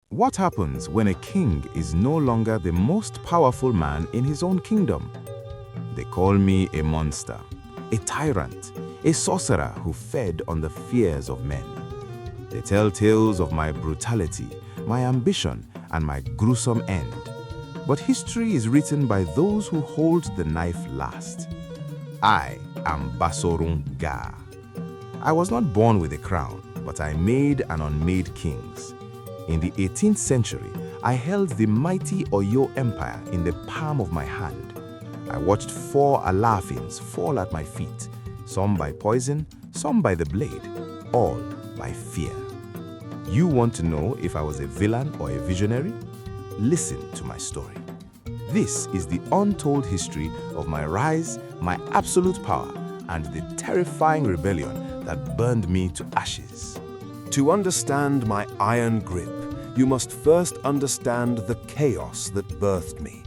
What happens when a king is no longer the most powerful man in his own kingdom? They call me a monster, a tyrant, a sorcerer who fed on the fears of men. They tell tales of my brutality, my ambition, and my gruesome end. But history is written by those who hold the knife last. I am Basorun Gaa. I was not born with a crown, but I made and unmade kings. In the 18th century, I held the mighty Oyo Empire in the palm of my hand. I watched 4 Alaafins fall at my feet, some by poison, some by the blade, all by fear. You want to know if I was a villain or a visionary? Listen to my story. This is the untold history of my rise, my absolute power, and the terrifying rebellion that burned me to ashes. To understand my iron grip, you must first understand the chaos that birthed me.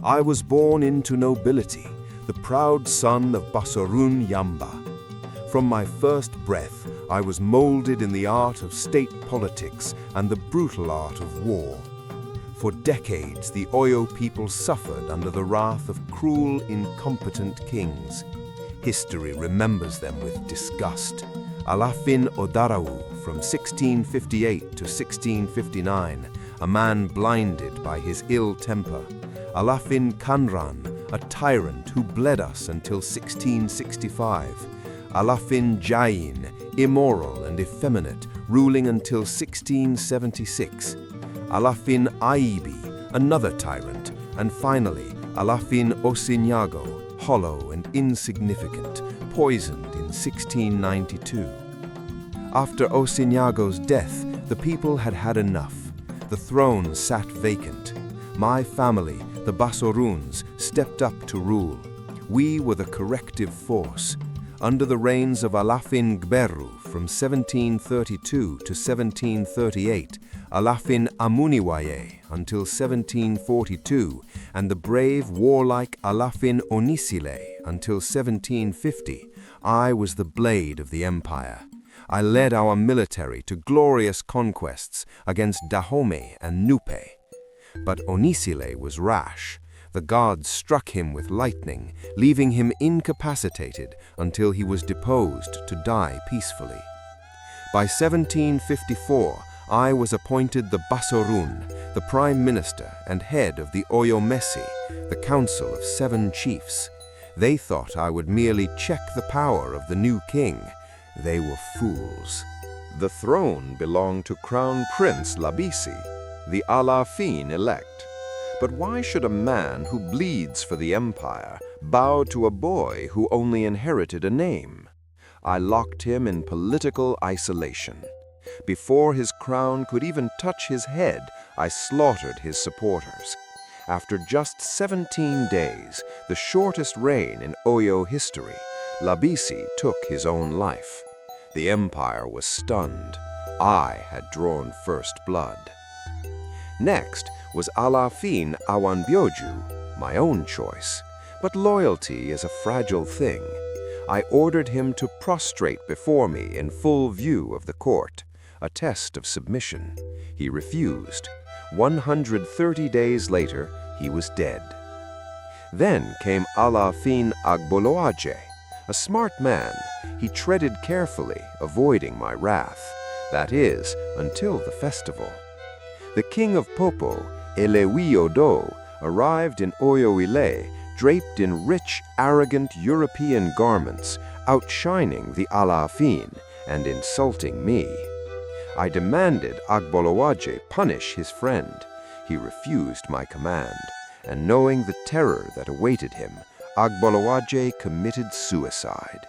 I was born into nobility, the proud son of Basorun Gaa. From my first breath, I was molded in the art of state politics and the brutal art of war. For decades, the Oyo people suffered under the wrath of cruel, incompetent kings. History remembers them with disgust. Alaafin Abiodun from 1658 to 1659, a man blinded by his ill temper. Alaafin Kanran, a tyrant who bled us until 1665. Alaafin Jain, immoral and effeminate, ruling until 1676. Alaafin Aibi, another tyrant, and finally Alaafin Osinyago, hollow and insignificant, poisoned in 1692. After Osinyago's death, the people had had enough. The throne sat vacant. My family, the Basoruns, stepped up to rule. We were the corrective force. Under the reigns of Alaafin Gberu from 1732 to 1738, Alaafin Amuniwaye until 1742, and the brave, warlike Alaafin Onisile until 1750, I was the blade of the empire. I led our military to glorious conquests against Dahomey and Nupe. But Onisile was rash. The gods struck him with lightning, leaving him incapacitated until he was deposed to die peacefully. By 1754, I was appointed the Basorun, the prime minister and head of the Oyo Mes, the council of 7 chiefs. They thought I would merely check the power of the new king. They were fools. The throne belonged to Crown Prince Labisi, the Alaafin elect. But why should a man who bleeds for the empire bow to a boy who only inherited a name? I locked him in political isolation. Before his crown could even touch his head, I slaughtered his supporters. After just 17 days, the shortest reign in Oyo history, Labisi took his own life. The empire was stunned. I had drawn first blood. Next was Alaafin Abiodun, my own choice. But loyalty is a fragile thing. I ordered him to prostrate before me in full view of the court, a test of submission. He refused. 130 days later, he was dead. Then came Alaafin Agbonyin, a smart man. He treaded carefully, avoiding my wrath. That is, until the festival. The king of Popo, Odo, arrived in Oyo Ile, draped in rich, arrogant European garments, outshining the Alaafin and insulting me. I demanded Agbonyin punish his friend. He refused my command, and knowing the terror that awaited him, Agbonyin committed suicide.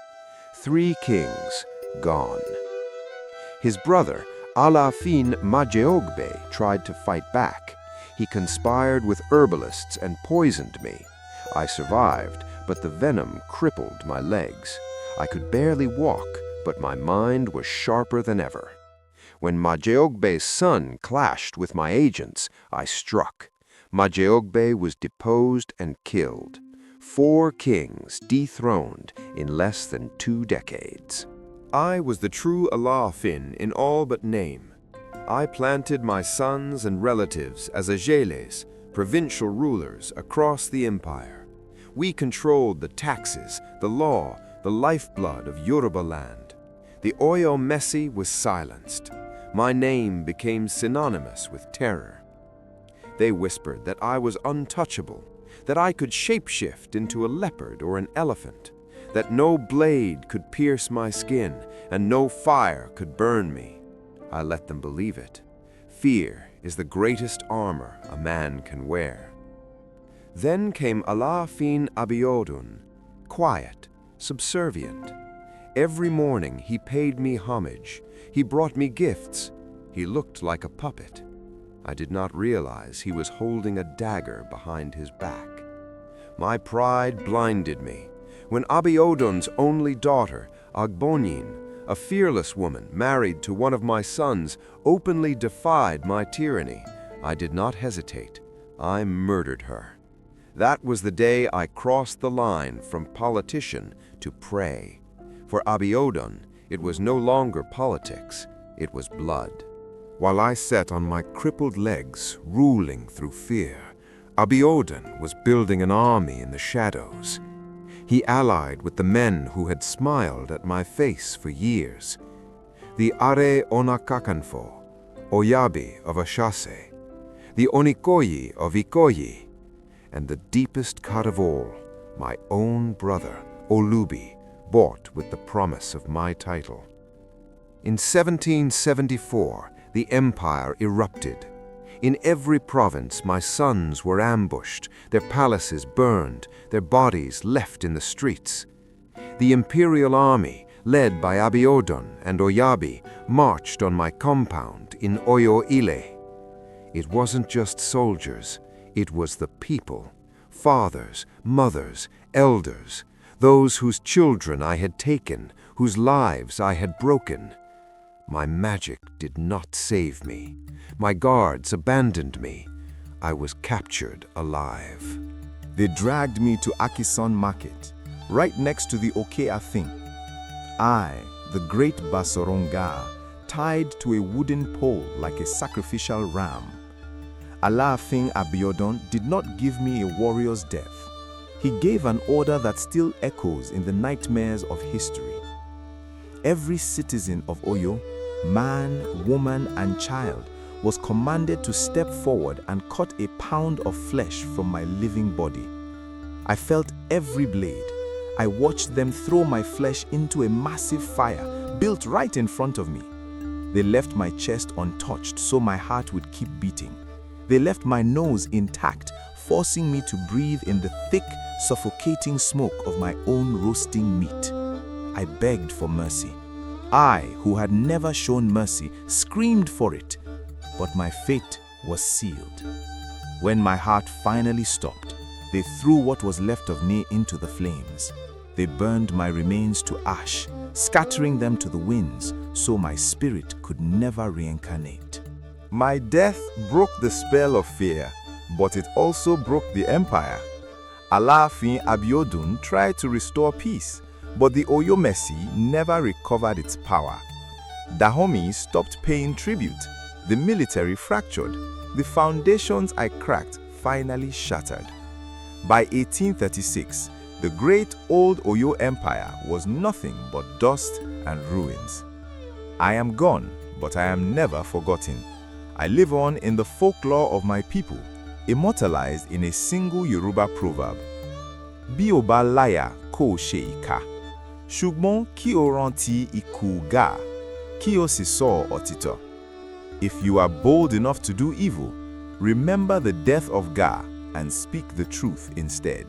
3 kings gone. His brother, Alaafin Abiodun, tried to fight back. He conspired with herbalists and poisoned me. I survived, but the venom crippled my legs. I could barely walk, but my mind was sharper than ever. When Abiodun's son clashed with my agents, I struck. Abiodun was deposed and killed. 4 kings dethroned in less than 2 decades. I was the true Alaafin in all but name. I planted my sons and relatives as ajeles, provincial rulers across the empire. We controlled the taxes, the law, the lifeblood of Yorubaland. The Oyo Mes was silenced. My name became synonymous with terror. They whispered that I was untouchable, that I could shapeshift into a leopard or an elephant, that no blade could pierce my skin and no fire could burn me. I let them believe it. Fear is the greatest armor a man can wear. Then came Alaafin Abiodun, quiet, subservient. Every morning he paid me homage. He brought me gifts. He looked like a puppet. I did not realize he was holding a dagger behind his back. My pride blinded me. When Abiodun's only daughter, Agbonyin, a fearless woman married to one of my sons, openly defied my tyranny, I did not hesitate. I murdered her. That was the day I crossed the line from politician to prey. For Abiodun, it was no longer politics, it was blood. While I sat on my crippled legs, ruling through fear, Abiodun was building an army in the shadows. He allied with the men who had smiled at my face for years. The Are Onakakanfo, Oyabi of Ashase, the Onikoyi of Ikoyi, and the deepest cut of all, my own brother, Olubi, bought with the promise of my title. In 1774, the empire erupted. In every province, my sons were ambushed, their palaces burned, their bodies left in the streets. The imperial army, led by Abiodun and Oyabi, marched on my compound in Oyo Ile. It wasn't just soldiers, it was the people, fathers, mothers, elders, those whose children I had taken, whose lives I had broken. My magic did not save me. My guards abandoned me. I was captured alive. They dragged me to Akesan Market, right next to the Alaafin. I, the great Basorun Gaa, tied to a wooden pole like a sacrificial ram. Alaafin Abiodun did not give me a warrior's death. He gave an order that still echoes in the nightmares of history. Every citizen of Oyo, man, woman, and child, was commanded to step forward and cut a pound of flesh from my living body. I felt every blade. I watched them throw my flesh into a massive fire built right in front of me. They left my chest untouched so my heart would keep beating. They left my nose intact, forcing me to breathe in the thick, suffocating smoke of my own roasting meat. I begged for mercy. I, who had never shown mercy, screamed for it. But my fate was sealed. When my heart finally stopped, they threw what was left of me into the flames. They burned my remains to ash, scattering them to the winds, so my spirit could never reincarnate. My death broke the spell of fear, but it also broke the empire. Alaafin Abiodun tried to restore peace, but the Oyo Mes never recovered its power. Dahomey stopped paying tribute. The military fractured. The foundations I cracked finally shattered. By 1836, the great old Oyo Empire was nothing but dust and ruins. I am gone, but I am never forgotten. I live on in the folklore of my people, immortalized in a single Yoruba proverb. Bí o bá láyà kó o ṣe ìkà, ṣùgbọ́n kí o rántí ikú Gaa, kí o sì sọ òtítọ́. If you are bold enough to do evil, remember the death of Gaa and speak the truth instead.